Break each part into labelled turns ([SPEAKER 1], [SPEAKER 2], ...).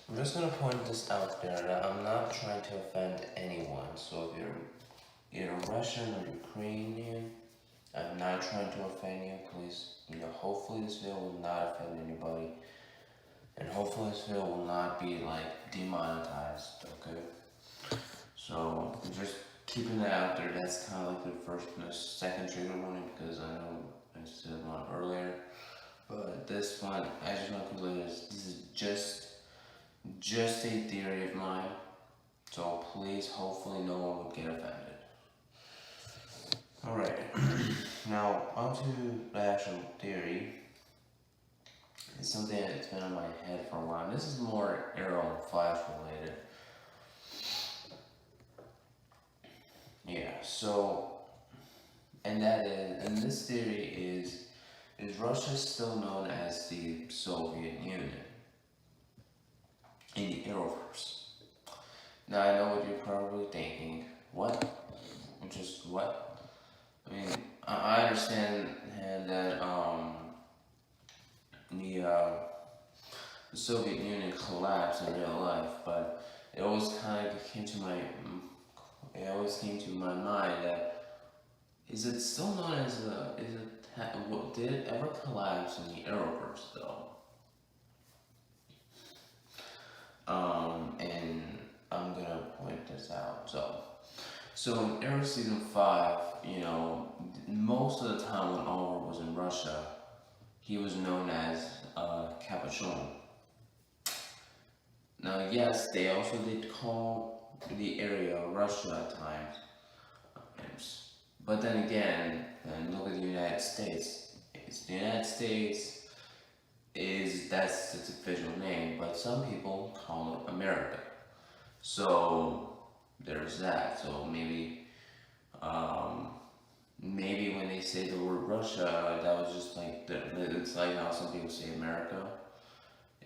[SPEAKER 1] I'm just gonna point this out there that I'm not trying to offend anyone. So if you're Russian or Ukrainian, I'm not trying to offend you. Please, hopefully this video will not offend anybody, and hopefully this video will not be like demonetized. Okay. So just keeping that out there. That's kind of like the first and the second trigger warning because I know I said one earlier, but this one I just want to clear this is just a theory of mine. So please, hopefully, no one will get offended. All right. Now onto the actual theory. It's something that's been in my head for a while. This is more Arrow and Flash related. Yeah. So, and this theory is Russia still known as the Soviet Union in the Arrowverse? Now I know what you're probably thinking. What? Just what? I mean, I understand that the the Soviet Union collapsed in real life, but it always kind of came to my mind that is it still known as did it ever collapse in the Arrowverse though? And I'm gonna point this out. So in Arrow season 5, most of the time when Oliver was in Russia, he was known as Capuchon. Now, yes, they also did call the area Russia at times. But then again, and look at the United States. The United States that's its official name, but some people call it America. So there's that. So maybe when they say the word Russia, that was just like it's like how some people say America.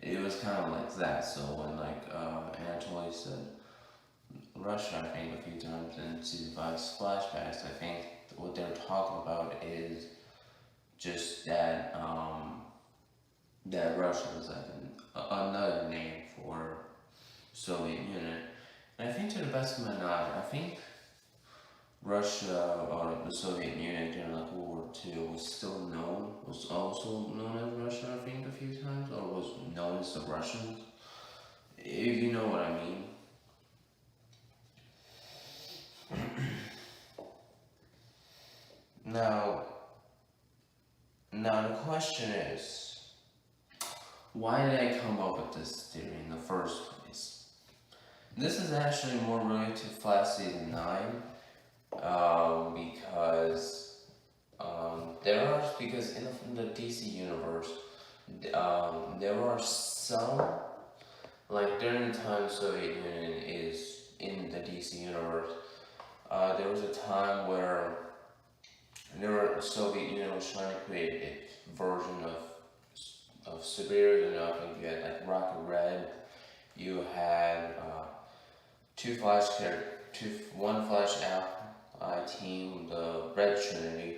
[SPEAKER 1] It was kind of like that. So when Anatoly said Russia, I think a few times in season 5's flashbacks, I think what they're talking about is just that Russia was like another name for Soviet Union. And I think to the best of my knowledge, I think Russia or the Soviet Union during like World War II was also known as Russia, I think a few times, or was known as the Russians, if you know what I mean. Now, the question is, why did I come up with this theory in the first place? This is actually more related to Flash Season 9, because in the DC universe, there are some, like during the time the Soviet Union is in the DC universe, there was a time where the Soviet Union was trying to create a version of superior enough. Like you had like Rocket Red, you had one Flash team, the Red Trinity,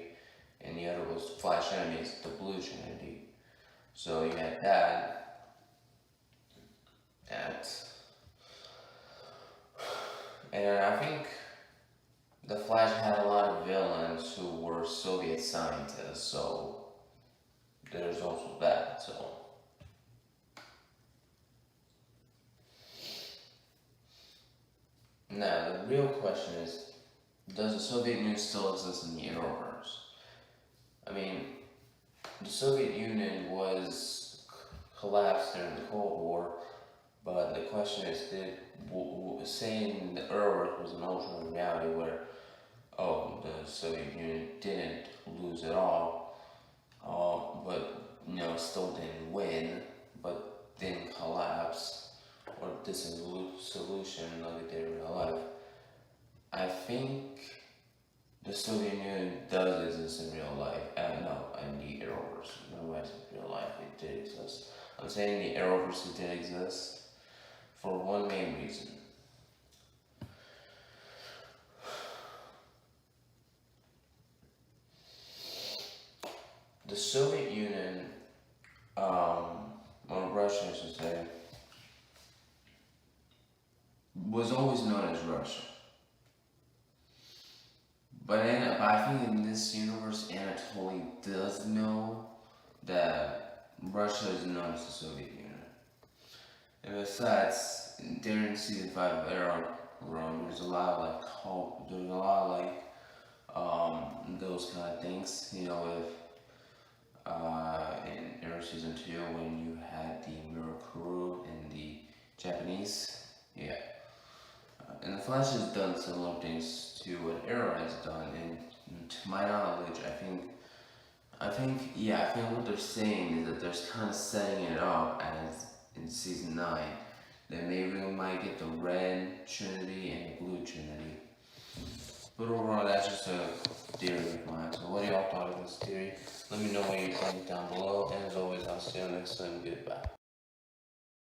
[SPEAKER 1] and the other was Flash Enemies, the Blue Trinity. So you had that, and I think the Flash had a lot of villains who were Soviet scientists, so there's also that. So now the real question is, does the Soviet Union still exist in the Arrowverse? I mean, the Soviet Union was collapsed during the Cold War, but the question is, saying the Arrowverse was an alternate reality where, the Soviet Union didn't lose at all, but still didn't win, but didn't collapse or dissolution like they did in real life. I think the Soviet Union does exist in real life. No, in the Arrowverse. No, in real life it did exist. I'm saying the Arrowverse it did exist for one main reason. The Soviet Union, or Russia, I should say, was always known as Russia. But I think in this universe, Anatoly does know that Russia is known as the Soviet Union. And besides, during season 5 of Arrowverse, there's a lot of like hope. There's a lot of like those kind of things. You know, if in Arrow season 2 when you had the Mirakuru and the Japanese, yeah. And the Flash has done similar things to what Arrow has done, and to my knowledge, I think what they're saying is that they're kind of setting it up as in season 9 that maybe we might get the red Trinity and the blue Trinity. But overall, that's just a theory of mine. So what do y'all thought of this theory? Let me know what you think down below, and as always, I'll see you next time. Goodbye.